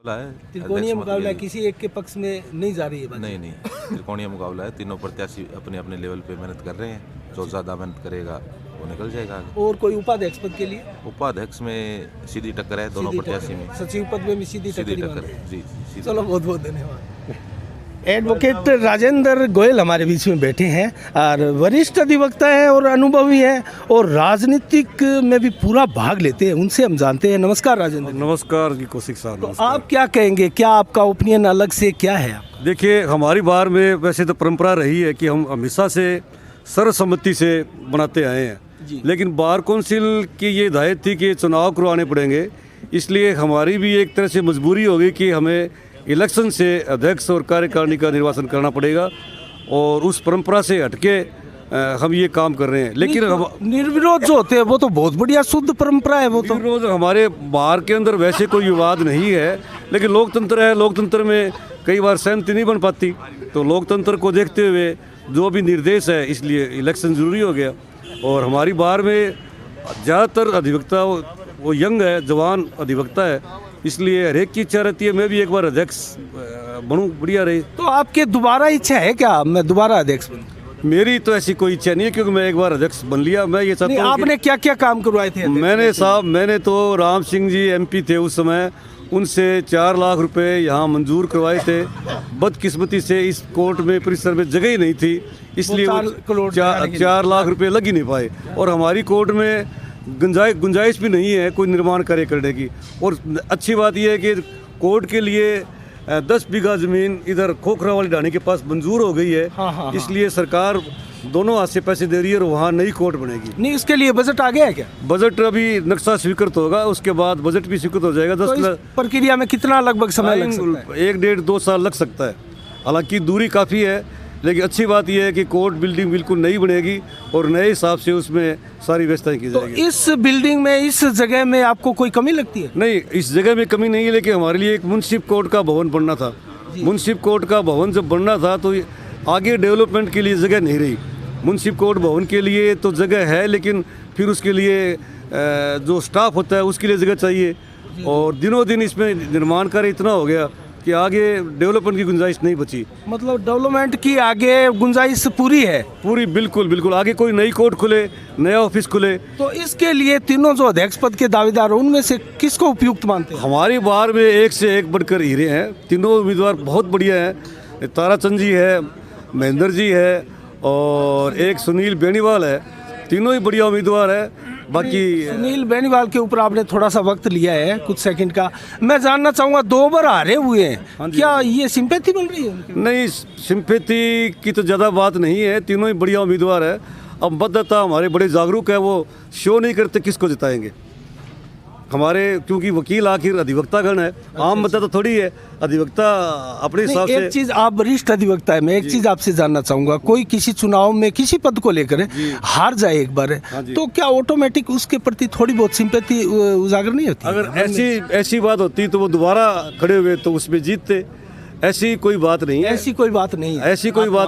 त्रिकोणीय मुकाबला है, किसी एक के पक्ष में नहीं जा रही है बात। नहीं त्रिकोणीय मुकाबला है। तीनों प्रत्याशी अपने अपने लेवल पे मेहनत कर रहे हैं। जो ज़्यादा मेहनत करेगा वो निकल जाएगा आगे। और कोई उपाध्यक्ष पद के लिए? उपाध्यक्ष में सीधी टक्कर है दोनों प्रत्याशी में। सचिव पद में भी सीधी टक्कर है। जी सीधी। चलो बहुत बहुत धन्यवाद। एडवोकेट राजेंद्र गोयल हमारे बीच में बैठे हैं और वरिष्ठ अधिवक्ता हैं और अनुभवी हैं और राजनीतिक में भी पूरा भाग लेते हैं। उनसे हम जानते हैं। नमस्कार राजेंद्र। नमस्कार जी, कौशिक साहब। तो आप क्या कहेंगे, क्या आपका ओपिनियन अलग से क्या है? देखिए, हमारी बार में वैसे तो परंपरा रही है कि हम हमेशा से सर्वसम्मति से बनाते आए हैं, लेकिन बार कौंसिल की ये हिदायत थी कि चुनाव करवाने पड़ेंगे, इसलिए हमारी भी एक तरह से मजबूरी होगी कि हमें इलेक्शन से अध्यक्ष और कार्यकारिणी का निर्वाचन करना पड़ेगा और उस परंपरा से हटके हम ये काम कर रहे हैं। लेकिन निर्विरोध जो होते हैं वो तो बहुत बढ़िया शुद्ध परंपरा है। वो तो निर्विरोध हमारे बार के अंदर वैसे कोई विवाद नहीं है, लेकिन लोकतंत्र है, लोकतंत्र में कई बार सहमति नहीं बन पाती, तो लोकतंत्र को देखते हुए जो भी निर्देश है इसलिए इलेक्शन ज़रूरी हो गया। और हमारी बार में ज़्यादातर अधिवक्ता वो यंग है, जवान अधिवक्ता है, इसलिए हर एक की इच्छा रहती है मैं भी एक बार अध्यक्ष बनूं, बढ़िया रही। तो आपके दोबारा इच्छा है क्या मैं दोबारा अध्यक्ष बनूं? मेरी तो ऐसी कोई इच्छा नहीं है, क्योंकि मैं एक बार अध्यक्ष बन लिया। मैं ये चाहता हूं। आपने क्या क्या काम करवाए थे? मैंने तो राम सिंह जी MP थे उस समय, उनसे 4 लाख रुपए यहाँ मंजूर करवाए थे। बदकिस्मती से इस कोर्ट में परिसर में जगह ही नहीं थी, इसलिए 4 लाख रुपए लग ही नहीं पाए। और हमारी कोर्ट में गुंजाइश भी नहीं है कोई निर्माण कार्य करने की। और अच्छी बात यह है कि कोर्ट के लिए 10 बीघा ज़मीन इधर खोखरा वाली ढाणी के पास मंजूर हो गई है। हाँ। इसलिए सरकार दोनों हाथ से पैसे दे रही है और वहाँ नई कोर्ट बनेगी। नहीं, इसके लिए बजट आ गया है क्या? बजट अभी नक्शा स्वीकृत होगा, उसके बाद बजट भी स्वीकृत हो जाएगा। 10 तो प्रक्रिया में कितना लगभग समय लग सकता है? 1-1.5-2 साल लग सकता है। हालांकि दूरी काफ़ी है, लेकिन अच्छी बात यह है कि कोर्ट बिल्डिंग बिल्कुल नई बनेगी और नए हिसाब से उसमें सारी व्यवस्थाएं की जाएगी। तो इस बिल्डिंग में, इस जगह में आपको कोई कमी लगती है? नहीं, इस जगह में कमी नहीं है, लेकिन हमारे लिए एक मुंसिफ कोर्ट का भवन बनना था। मुंसिफ कोर्ट का भवन जब बनना था तो आगे डेवलपमेंट के लिए जगह नहीं रही। मुंसिफ कोर्ट भवन के लिए तो जगह है, लेकिन फिर उसके लिए जो स्टाफ होता है उसके लिए जगह चाहिए। और दिनों दिन इसमें निर्माण कार्य इतना हो गया कि आगे डेवलपमेंट की गुंजाइश नहीं बची। मतलब डेवलपमेंट की आगे गुंजाइश पूरी है? पूरी, बिल्कुल। आगे कोई नई कोर्ट खुले, नया ऑफिस खुले। तो इसके लिए तीनों जो अध्यक्ष पद के दावेदार हैं उनमें से किसको उपयुक्त मानते हैं? हमारी बार में एक से एक बढ़कर हीरे हैं। तीनों उम्मीदवार बहुत बढ़िया हैं। ताराचंद जी है, महेंद्र जी है और एक सुनील बेनीवाल है। तीनों ही बढ़िया उम्मीदवार है। बाकी सुनील बेनीवाल के ऊपर आपने थोड़ा सा वक्त लिया है, कुछ सेकंड का। मैं जानना चाहूँगा, 2 बार हारे हुए हैं, क्या ये सिंपैथी बन रही है? नहीं, सिंपैथी की तो ज़्यादा बात नहीं है। तीनों ही बढ़िया उम्मीदवार है। अब मतदाता हमारे बड़े जागरूक है, वो शो नहीं करते किसको जिताएंगे हमारे, क्योंकि वकील आखिर अधिवक्तागण है। आम मतदाता थोड़ी है, अधिवक्ता अपने हिसाब से। एक चीज़, आप वरिष्ठ अधिवक्ता है, मैं एक चीज़ आपसे जानना चाहूँगा, कोई किसी चुनाव में किसी पद को लेकर हार जाए एक बार, तो क्या ऑटोमेटिक उसके प्रति थोड़ी बहुत सिंपैथी उजागर नहीं होती? अगर ऐसी बात होती तो वो दोबारा खड़े हुए तो उसमें जीतते। ऐसी कोई बात नहीं है। ऐसी कोई बात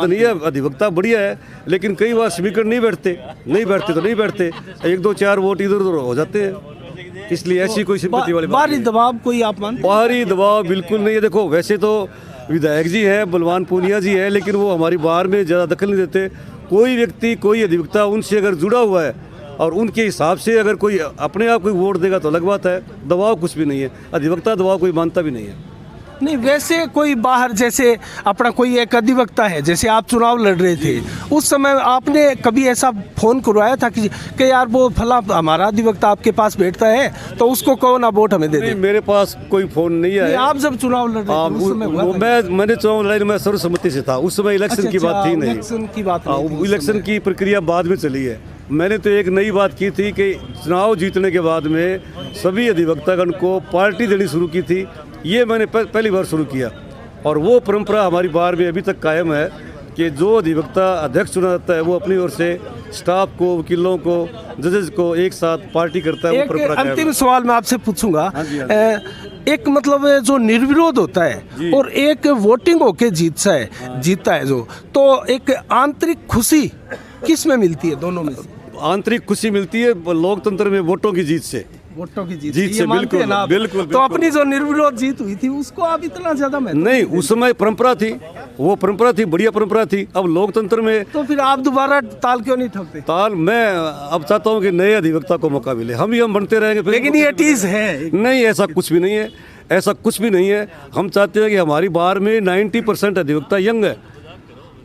नहीं है। अधिवक्ता बढ़िया है, लेकिन कई बार स्पीकर नहीं बैठते तो नहीं बैठते। 1-2-4 वोट इधर उधर हो जाते हैं, इसलिए ऐसी कोई सिंपैथी वाली बाहरी दबाव कोई आप मानते? बाहरी दबाव बिल्कुल नहीं है। देखो, वैसे तो विधायक जी हैं, बलवान पूनिया जी है, लेकिन वो हमारी बार में ज़्यादा दखल नहीं देते। कोई व्यक्ति, कोई अधिवक्ता उनसे अगर जुड़ा हुआ है और उनके हिसाब से अगर कोई अपने आप कोई वोट देगा तो अलग बात है। दबाव कुछ भी नहीं है। अधिवक्ता दबाव कोई मानता भी नहीं है। नहीं, वैसे कोई बाहर, जैसे अपना कोई एक अधिवक्ता है, जैसे आप चुनाव लड़ रहे थे उस समय आपने कभी ऐसा फोन करवाया था कि यार वो फला हमारा अधिवक्ता आपके पास बैठता है तो उसको कहो ना वोट हमें दे दे? मेरे पास कोई फोन नहीं है। आप जब चुनाव लड़ रहे थे उस समय मैंने चुनाव लड़ाई में सर्वसम्मति से था। उस समय इलेक्शन की बात थी नहीं। इलेक्शन की प्रक्रिया बाद में चली है। मैंने तो एक नई बात की थी कि चुनाव जीतने के बाद में सभी अधिवक्तागण को पार्टी देनी शुरू की थी। ये मैंने पहली बार शुरू किया और वो परंपरा हमारी बार में अभी तक कायम है कि जो अधिवक्ता अध्यक्ष चुना जाता है वो अपनी ओर से स्टाफ को, वकीलों को, जजेस को एक साथ पार्टी करता है। वो परंपरा अंतिम सवाल मैं आपसे पूछूंगा। एक मतलब जो निर्विरोध होता है और एक वोटिंग होके जीतता है जो, तो एक आंतरिक खुशी किस में मिलती है? दोनों में आंतरिक खुशी मिलती है लोकतंत्र में वोटों की जीत से। वोटों की जीत जीत ये से मानते हैं ना आप? बिल्कुल, तो बिल्कुल। अपनी जो निर्विरोध जीत हुई थी उसको आप इतना ज्यादा महत्व नहीं, उस समय परंपरा थी, वो परंपरा थी, बढ़िया परंपरा थी। अब लोकतंत्र में तो फिर आप दोबारा ताल क्यों नहीं ठोकते? ताल, मैं अब चाहता हूँ कि नए अधिवक्ता को मौका मिले, हम ही बनते रहेंगे फिर। लेकिन ये टीज है नहीं, ऐसा कुछ भी नहीं है, ऐसा कुछ भी नहीं है। हम चाहते हैं कि हमारी बार में 90% अधिवक्ता यंग है,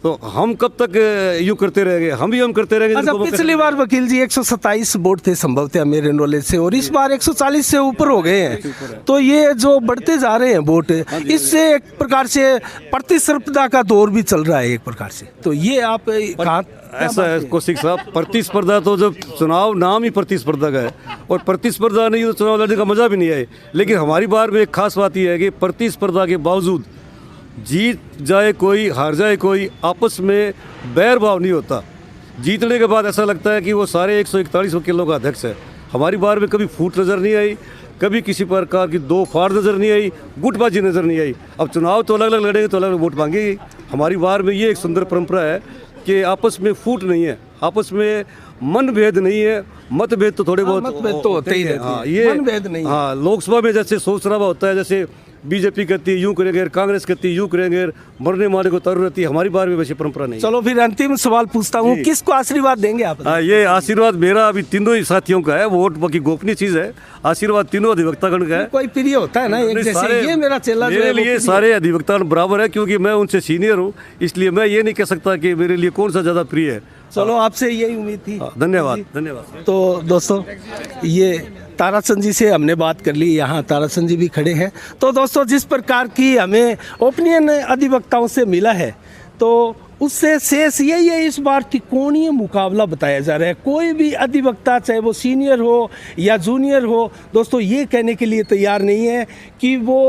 तो हम कब तक यूँ करते रहेंगे, हम करते रहेंगे। अच्छा, जिनको मौका- पिछली बार वकील जी 127 वोट थे संभवतः मेरे नॉलेज से, और इस बार 140 से ऊपर हो गए हैं। तो ये जो बढ़ते जा रहे हैं वोट, इससे एक प्रकार से प्रतिस्पर्धा का दौर भी चल रहा है एक प्रकार से। तो ये आप कहाँ ऐसा है कौशिक साहब, प्रतिस्पर्धा तो जब चुनाव नाम ही प्रतिस्पर्धा का है, और प्रतिस्पर्धा नहीं तो चुनाव लड़ने का मजा भी नहीं आए। लेकिन हमारी बार में एक खास बात यह है कि प्रतिस्पर्धा के बावजूद जीत जाए कोई, हार जाए कोई, आपस में बैर भाव नहीं होता। जीतने के बाद ऐसा लगता है कि वो सारे 141 वकीलों का अध्यक्ष है। हमारी बार में कभी फूट नज़र नहीं आई, कभी किसी प्रकार की दो फाड़ नज़र नहीं आई, गुटबाजी नज़र नहीं आई। अब चुनाव तो अलग अलग लड़ेंगे तो अलग अलग वोट मांगेगी। हमारी बार में ये एक सुंदर परंपरा है कि आपस में फूट नहीं है, आपस में मनभेद नहीं है। मतभेद तो थोड़े बहुत मतभेद तो होते ही रहते हैं, हाँ, ये मनभेद नहीं है। हाँ, लोकसभा में जैसे शोर शराबा होता है, जैसे बीजेपी कहती है यूं करेंगे, कांग्रेस कहती है यूं करेंगे, मरने मारने को तैयार रहती है। हमारी बार में वैसी परंपरा नहीं है। चलो फिर अंतिम सवाल पूछता हूँ, किसको आशीर्वाद देंगे आप? हाँ, ये आशीर्वाद मेरा अभी तीनों ही साथियों का है, वोट बाकी गोपनीय चीज है। आशीर्वाद तीनों अधिवक्तागण का है। कोई प्रिय होता है ना एक जैसे, सारे- ये मेरा चेला जो मेरे है वो लिए प्रिय सारे अधिवक्ता बराबर है, क्योंकि मैं उनसे सीनियर हूँ, इसलिए मैं ये नहीं कह सकता कि मेरे लिए कौन सा ज़्यादा प्रिय है। चलो आपसे यही उम्मीद थी। हाँ, धन्यवाद धन्यवाद। तो दोस्तों, ये ताराचंद जी से हमने बात कर ली, यहाँ ताराचंद जी भी खड़े हैं। तो दोस्तों, जिस प्रकार की हमें ओपिनियन अधिवक्ताओं से मिला है, तो उससे शेष यही है, इस बार त्रिकोणीय मुकाबला बताया जा रहा है। कोई भी अधिवक्ता, चाहे वो सीनियर हो या जूनियर हो, दोस्तों ये कहने के लिए तैयार नहीं है कि वो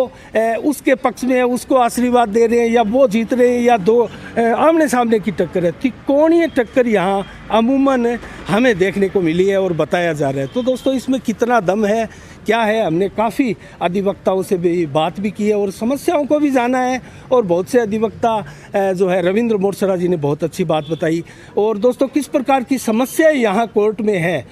उसके पक्ष में है, उसको आशीर्वाद दे रहे हैं, या वो जीत रहे हैं, या दो आमने सामने की टक्कर है। त्रिकोणीय टक्कर यहाँ अमूमन हमें देखने को मिली है और बताया जा रहा है। तो दोस्तों, इसमें कितना दम है, क्या है, हमने काफ़ी अधिवक्ताओं से भी बात भी की है और समस्याओं को भी जाना है। और बहुत से अधिवक्ता जो है, रविंद्र मोरसरा जी ने बहुत अच्छी बात बताई। और दोस्तों, किस प्रकार की समस्याएं यहाँ कोर्ट में है,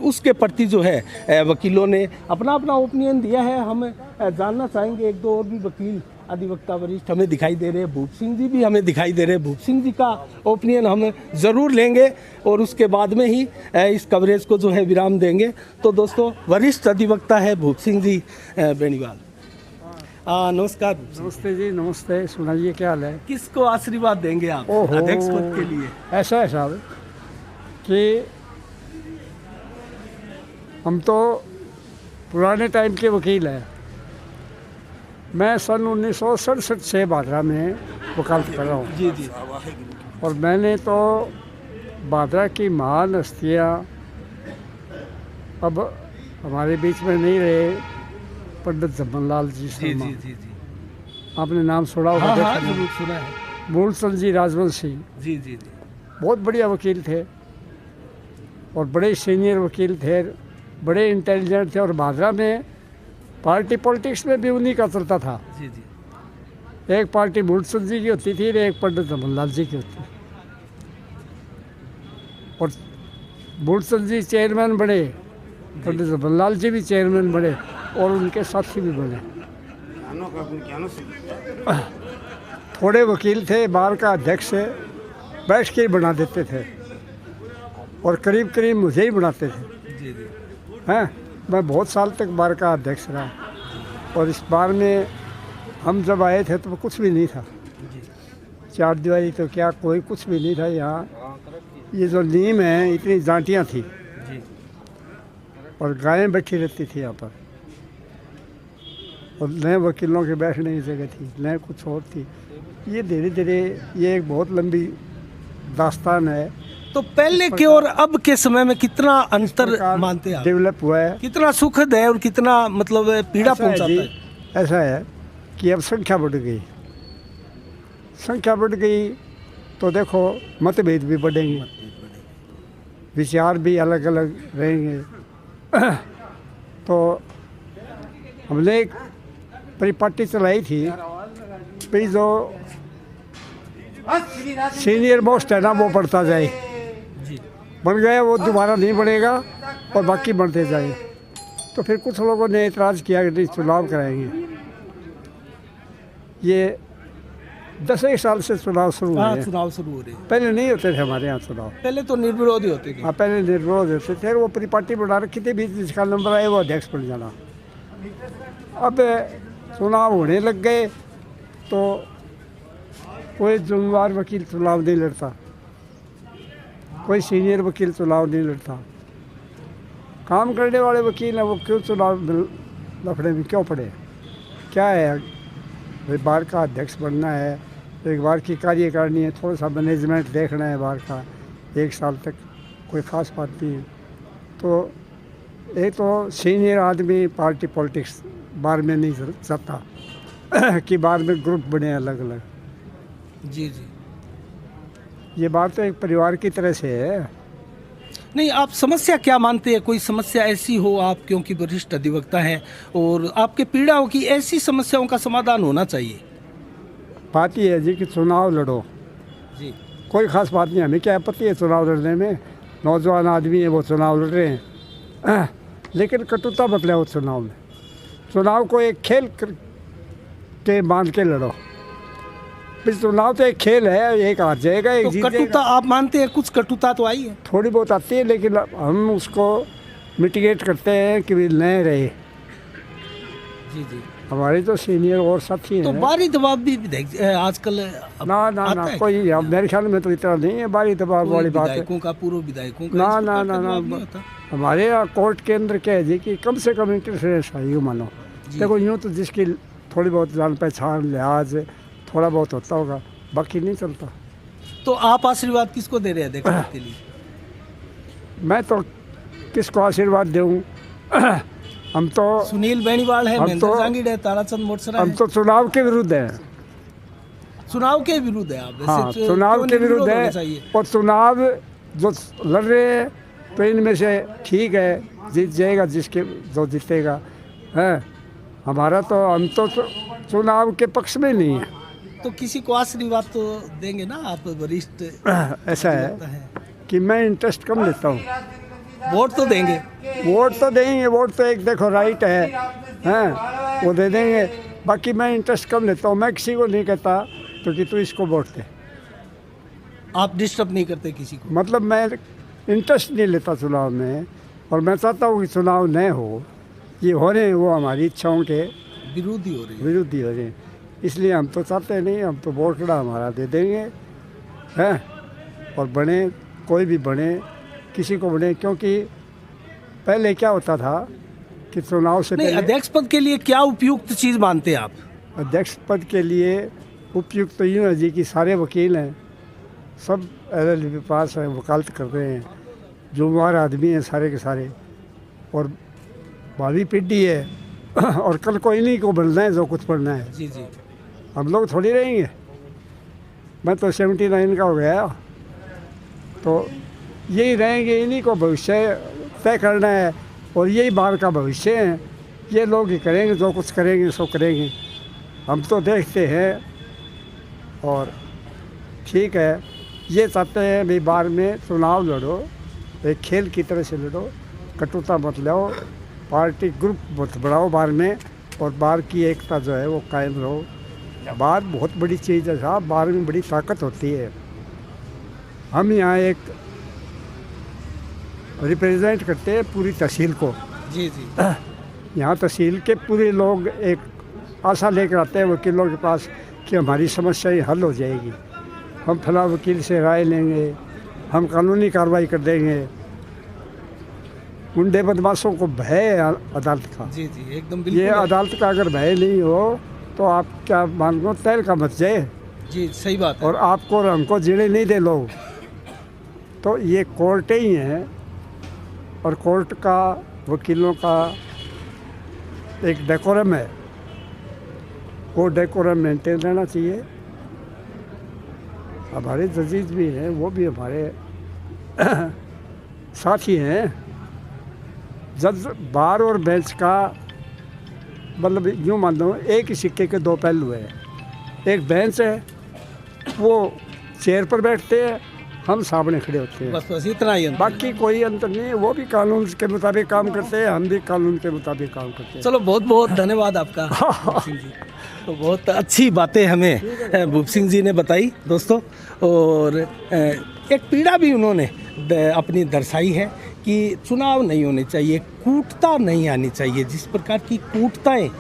उसके प्रति जो है वकीलों ने अपना अपना ओपिनियन दिया है। हम जानना चाहेंगे, एक दो और भी वकील अधिवक्ता वरिष्ठ हमें दिखाई दे रहे हैं, भूप सिंह जी भी हमें दिखाई दे रहे हैं। भूप सिंह जी का ओपिनियन हम ज़रूर लेंगे और उसके बाद में ही इस कवरेज को जो है विराम देंगे। तो दोस्तों, वरिष्ठ अधिवक्ता है भूप सिंह जी बेनीवाल। नमस्कार। नमस्ते जी, नमस्ते। सुनाइए, क्या हाल है? किसको आशीर्वाद देंगे आप ओहो। अध्यक्ष पद के लिए? ऐसा है साहब कि हम तो पुराने टाइम के वकील हैं। मैं सन 1967 से बांद्रा में वकालत कर रहा हूँ। जी जी। और मैंने तो बांद्रा की महान हस्तियाँ अब हमारे बीच में नहीं रहे, पंडित जमनलाल जी जी शर्मा, जी जी जी। आपने नाम सुना होगा, हाँ देखा हाँ, नहीं? जरूर सुना है। मूलचंद जी राजवंशी जी जी जी। बहुत बढ़िया वकील थे और बड़े सीनियर वकील थे, बड़े इंटेलिजेंट थे। और बांद्रा में पार्टी पॉलिटिक्स में भी उन्हीं का चलता था। जी जी। एक पार्टी मूलचंद जी की होती थी और एक पंडित जमनलाल जी की होती थी। और मूलचंद जी चेयरमैन बने, पंडित जमनलाल जी भी चेयरमैन बने और उनके साथी भी बने। थोड़े वकील थे, बार का अध्यक्ष बैठ के ही बना देते थे और करीब करीब मुझे ही बनाते थे। जी जी। हैं, मैं बहुत साल तक बार का अध्यक्ष रहा। और इस बार में हम जब आए थे तो कुछ भी नहीं था, चार दीवारी तो क्या, कोई कुछ भी नहीं था यहाँ। ये जो नीम है, इतनी जांटियाँ थी जी। और गायें बैठी रहती थी यहाँ पर, और नए वकीलों के बैठने की जगह थी, नए कुछ और थी। ये धीरे धीरे ये एक बहुत लंबी दास्तान है। तो पहले के और अब के समय में कितना अंतर मानते हैं आप? डेवलप हुआ है। कितना सुखद है और कितना मतलब पीड़ा ऐसा है पहुंचाता जी, है? ऐसा है कि अब संख्या बढ़ गई, संख्या बढ़ गई तो देखो मतभेद भी बढ़ेंगे, विचार भी अलग अलग रहेंगे। तो हमने एक परिपाटी चलाई थी, भाई जो सीनियर मोस्ट है ना वो बढ़ता जाए, बन गया वो दोबारा नहीं बढ़ेगा और बाकी बढ़ते जाए। तो फिर कुछ लोगों ने एतराज़ किया कि नहीं चुनाव कराएंगे। ये 10 साल से चुनाव शुरू हुए हैं। चुनाव शुरू हो रहे हैं। पहले नहीं होते थे हमारे यहाँ चुनाव। पहले तो निर्विरोध ही होते थे। हाँ, पहले निर्विरोध होते थे। वो परिपाटी बना रखी थी, बीच जिसका नंबर आए वो अध्यक्ष बन जाना। अब चुनाव होने लग गए तो कोई जिम्मेदार वकील चुनाव नहीं लड़ता, कोई सीनियर वकील चुनाव नहीं लड़ता। काम करने वाले वकील हैं वो क्यों चुनाव लफड़े में क्यों पड़े? क्या है भाई, बार का अध्यक्ष बनना है, एक बार की कार्यकारिणी है, थोड़ा सा मैनेजमेंट देखना है बार का, 1 साल तक कोई ख़ास बात नहीं है। तो एक तो सीनियर आदमी पार्टी पॉलिटिक्स बार में नहीं चाहता कि बार में ग्रुप बने अलग अलग। जी जी। ये बात तो एक परिवार की तरह से है। नहीं, आप समस्या क्या मानते हैं? कोई समस्या ऐसी हो आप, क्योंकि वरिष्ठ अधिवक्ता हैं और आपके पीड़ाओं की ऐसी समस्याओं का समाधान होना चाहिए। बात ये है जी कि चुनाव लड़ो जी। कोई ख़ास बात नहीं, हमें क्या आपत्ति है चुनाव लड़ने में। नौजवान आदमी है वो चुनाव लड़ रहे हैं, लेकिन कटुता मत ले चुनाव में। चुनाव को एक खेल के मान के लड़ो। चुनाव तो एक खेल है, एक हार जाएगा एक तो जीत कटुता जाएगा। आप मानते हैं? कुछ कटुता तो आई है। थोड़ी बहुत आती है, लेकिन हम उसको मिटिगेट करते हैं कि नहीं रहे। जी जी। हमारे तो सीनियर और साथी हैं। तो बारी दबाव भी आजकल ना ना आता ना है कोई मेरे ख्याल में तो इतना नहीं है बारी दबाव पूर्व वाली बात है। विधायकों का, पूर्व विधायकों का ना इस ना प्रकार ना का ना दबाव नहीं होता। हमारे यहाँ कोर्ट के अंदर क्या है जी कि कम से कम इंटरफेरेंस है, यूँ मानो। जी। देखो यूँ तो जिसकी थोड़ी बहुत जान पहचान लिहाज थोड़ा बहुत होता होगा, बाकी नहीं चलता। तो आप आशीर्वाद किसको दे रहे हैं देखने के लिए? मैं तो किसको आशीर्वाद दूँ? हम तो सुनील बेनीवाल है, हम महेंद्र तो- जांगिड़ है, ताराचंद मोटसरा हम है। तो चुनाव के विरुद्ध हैं। चुनाव के विरुद्ध है आप? वैसे हाँ, तो चुनाव क्यों के निर्विरोध विरुद्ध होना है। चाहिए? और चुनाव जो लड़ रहे हैं तो इनमें से ठीक है जीत जाएगा जिसके जो जीतेगा है। हमारा तो हम तो चुनाव के पक्ष में नहीं है। तो किसी को आशीर्वाद तो देंगे ना आप, वरिष्ठ ऐसा है कि मैं इंटरेस्ट कम लेता हूँ। वोट तो देंगे। वोट तो देंगे, वोट तो एक देखो राइट है, हैं वो दे देंगे। बाकी मैं इंटरेस्ट कम लेता हूँ। मैं किसी को नहीं कहता तो कि तू इसको वोट दे। आप डिस्टर्ब नहीं करते किसी को? मतलब मैं इंटरेस्ट नहीं लेता चुनाव में, और मैं चाहता हूँ कि चुनाव न हो। ये हो रहे हैं वो हमारी इच्छाओं के विरोधी हो रही है। विरुद्ध हो रहे हैं, इसलिए हम तो चाहते नहीं। हम तो वोट हमारा दे देंगे हैं, और बने कोई भी बने, किसी को बने। क्योंकि पहले क्या होता था कि चुनाव से नहीं, पहले अध्यक्ष पद के लिए क्या उपयुक्त चीज मानते हैं आप? अध्यक्ष पद के लिए उपयुक्त तो यूँ है जी कि सारे वकील हैं, सब LLB पास है, वकालत कर रहे हैं, जुम्मेवार आदमी हैं सारे के सारे, और भावी पीढ़ी है और कल को इन्हीं को बनना है जो कुछ बनना है। जी जी। हम लोग थोड़ी रहेंगे। मैं तो 79 का हो गया, तो यही रहेंगे, इन्हीं को भविष्य तय करना है और यही बार का भविष्य है। ये लोग ही करेंगे, जो कुछ करेंगे सो करेंगे। हम तो देखते हैं और ठीक है। ये चाहते हैं भाई बार में चुनाव लड़ो, एक खेल की तरह से लड़ो, कटुता मत लो, पार्टी ग्रुप मत बढ़ाओ बार में, और बार की एकता जो है वो कायम रहो। बार बहुत बड़ी चीज़ है साहब, बार में बड़ी ताकत होती है। हम यहाँ एक रिप्रेजेंट करते हैं पूरी तहसील को। जी जी। यहाँ तहसील के पूरे लोग एक आशा लेकर आते हैं वकीलों के पास कि हमारी समस्या हल हो जाएगी, हम फला वकील से राय लेंगे, हम कानूनी कार्रवाई कर देंगे। गुंडे बदमाशों को भय है अदालत का। जी जी, एकदम ये बिल्कुल है। अदालत का अगर भय नहीं हो तो आप क्या मान लो तेल का मच जाए, जी सही बात है। और आपको और हमको जीने नहीं दे लोग। तो ये कोर्ट ही हैं, और कोर्ट का वकीलों का एक डेकोरम है, वो डेकोरम मेंटेन रहना चाहिए। हमारे जजीज भी हैं, वो भी हमारे साथी हैं। जज बार और बेंच का मतलब यूँ मान लो एक ही सिक्के के दो पहलू हैं। एक बेंच है, वो चेयर पर बैठते हैं, हम सामने खड़े होते हैं। बस इतना ही अंतर। बाकी कोई अंतर नहीं है, वो भी कानून के मुताबिक काम करते हैं, हम भी कानून के मुताबिक काम करते हैं। चलो बहुत बहुत धन्यवाद आपका भूप सिंह जी। तो बहुत अच्छी बातें हमें भूप सिंह जी ने बताई दोस्तों, और एक पीड़ा भी उन्होंने अपनी दर्शाई है कि चुनाव नहीं होने चाहिए, कूटता नहीं आनी चाहिए। जिस प्रकार की कूटताएँ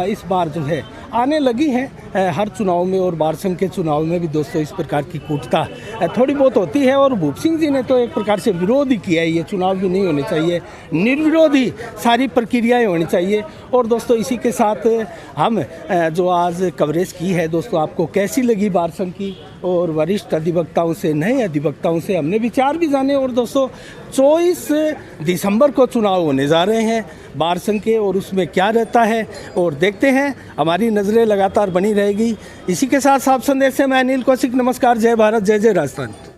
इस बार जो है आने लगी हैं हर चुनाव में, और बारसम के चुनाव में भी दोस्तों इस प्रकार की कूटता थोड़ी बहुत होती है। और भूप सिंह जी ने तो एक प्रकार से विरोध ही किया है, ये चुनाव भी नहीं होने चाहिए, निर्विरोध ही सारी प्रक्रियाएं होनी चाहिए। और दोस्तों इसी के साथ हम जो आज कवरेज की है दोस्तों, आपको कैसी लगी बारसम की, और वरिष्ठ अधिवक्ताओं से, नए अधिवक्ताओं से हमने विचार भी जाने। और दोस्तों 24 दिसंबर को चुनाव होने जा रहे हैं बारसम के, और उसमें क्या रहता है और देखते हैं, हमारी नज़रें लगातार बनी रहेगी। इसी के साथ साफ संदेश से मैं अनिल कौशिक, नमस्कार, जय भारत, जय जय राजस्थान।